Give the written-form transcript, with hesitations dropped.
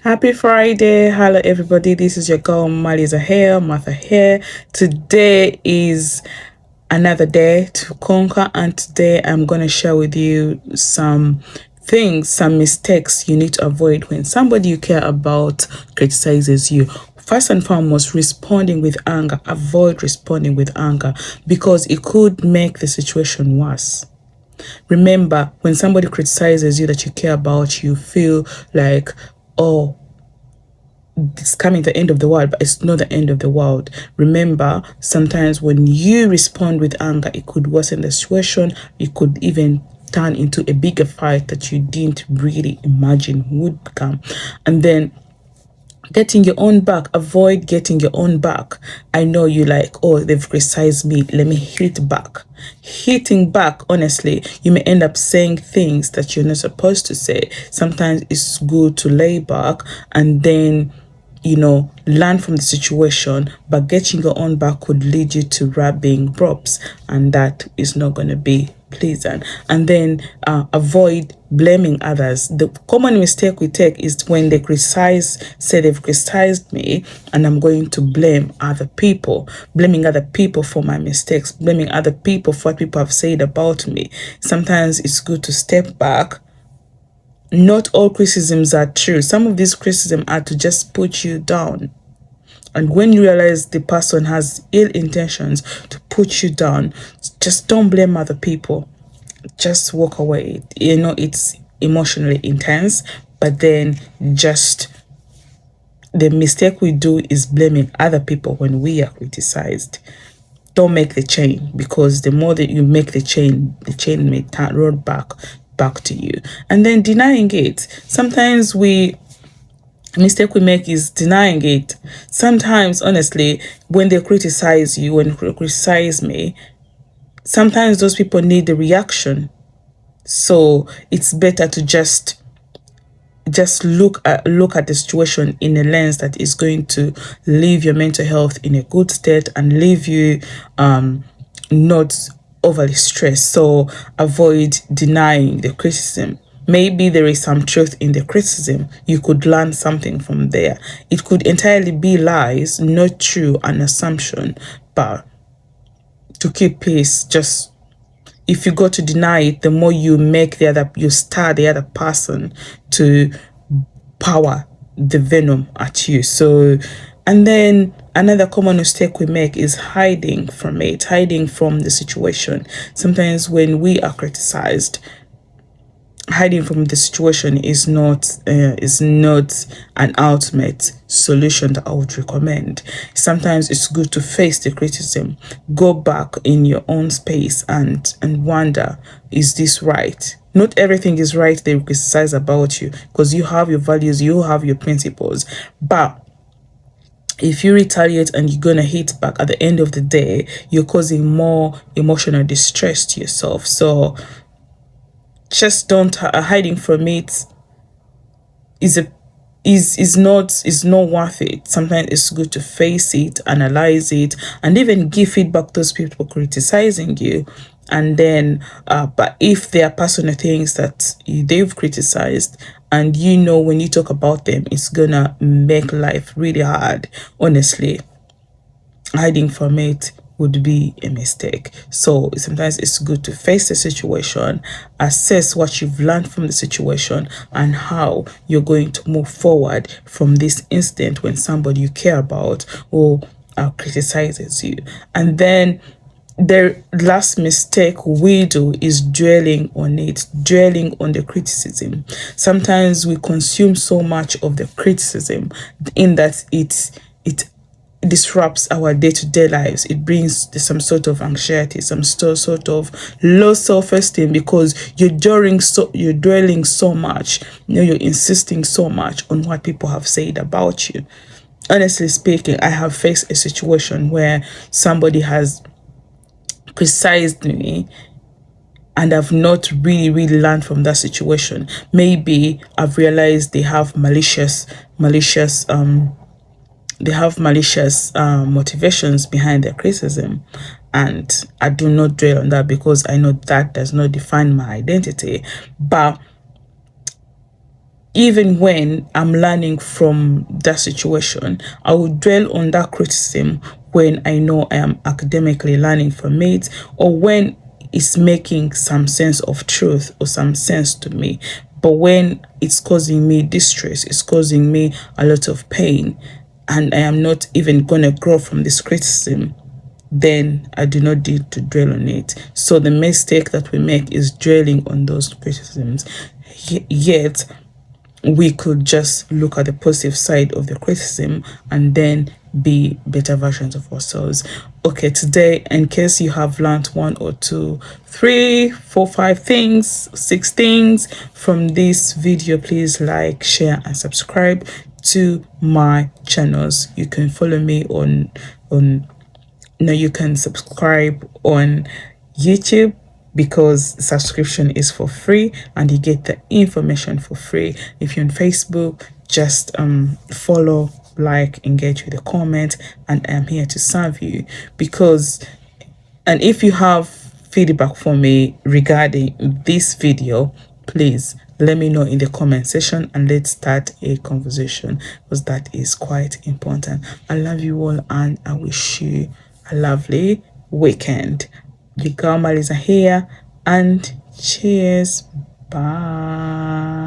Happy Friday. Hello, everybody. This is your girl, Martha here. Today is another day to conquer, and today I'm going to share with you some things, some mistakes you need to avoid when somebody you care about criticizes you. First and foremost, responding with anger. Avoid responding with anger because it could make the situation worse. Remember, when somebody criticizes you that you care about, you feel like, oh, it's coming the end of the world, but it's not the end of the world. Remember, sometimes when you respond with anger, it could worsen the situation. It could even turn into a bigger fight that you didn't really imagine would become. And then getting your own back. Avoid getting your own back. I know you like, oh, they've criticized me, let me hit back. Hitting back, honestly, you may end up saying things that you're not supposed to say. Sometimes it's good to lay back and then learn from the situation, but getting your own back could lead you to rubbing ropes, and that is not going to be pleasant. And then avoid blaming others. The common mistake we take is when they say they've criticized me, and I'm going to blame other people, blaming other people for my mistakes, blaming other people for what people have said about me. Sometimes it's good to step back. Not all criticisms are true. Some of these criticisms are to just put you down. And when you realize the person has ill intentions to put you down, just don't blame other people. Just walk away. It's emotionally intense, but then just the mistake we do is blaming other people when we are criticized. Don't make the chain, because the more that you make the chain may roll back to you. And then denying it. Sometimes mistake we make is denying it. Sometimes, honestly, when they criticize you, when they criticize me, sometimes those people need the reaction. So it's better to just look at the situation in a lens that is going to leave your mental health in a good state and leave you not overly stressed. So avoid denying the criticism. Maybe there is some truth in the criticism. You could learn something from there. It could entirely be lies, not true, an assumption. But to keep peace, just if you go to deny it, the more you stir the other person to power the venom at you. So, and then another common mistake we make is hiding from it, hiding from the situation. Sometimes when we are criticized, hiding from the situation is not an ultimate solution that I would recommend. Sometimes it's good to face the criticism, go back in your own space and wonder, is this right? Not everything is right they criticize about you, because you have your values, you have your principles. But if you retaliate and you're gonna hit back, at the end of the day, you're causing more emotional distress to yourself. So just don't hiding from it is not worth it. Sometimes it's good to face it, analyze it, and even give feedback to those people criticizing you. And then but if there are personal things that they've criticized, and when you talk about them, it's gonna make life really hard, honestly, hiding from it would be a mistake. So sometimes it's good to face the situation, assess what you've learned from the situation, and how you're going to move forward from this incident when somebody you care about or criticizes you. And then the last mistake we do is dwelling on the criticism. Sometimes we consume so much of the criticism in that it disrupts our day-to-day lives. It brings some sort of anxiety, some sort of low self-esteem, because you're dwelling so much, you're insisting so much on what people have said about you. Honestly speaking, I have faced a situation where somebody has criticized me, and I've not really learned from that situation. Maybe I've realized they have malicious motivations behind their criticism, and I do not dwell on that, because I know that does not define my identity. But even when I'm learning from that situation, I will dwell on that criticism when I know I am academically learning from it, or when it's making some sense of truth or some sense to me. But when it's causing me distress, it's causing me a lot of pain, and I am not even going to grow from this criticism, then I do not need to dwell on it. So the mistake that we make is dwelling on those criticisms. Yet we could just look at the positive side of the criticism and then be better versions of ourselves. Okay, today, in case you have learned one or two, three, four, five things, six things from this video, please like, share, and subscribe to my channels. You can follow me on no, you can subscribe on YouTube because subscription is for free and you get the information for free. If you're on Facebook, just follow, like, engage with the comment, and I'm here to serve you. Because, and if you have feedback for me regarding this video, please let me know in the comment section and let's start a conversation, because that is quite important. I love you all and I wish you a lovely weekend. Your girl Marisa here, and cheers. Bye.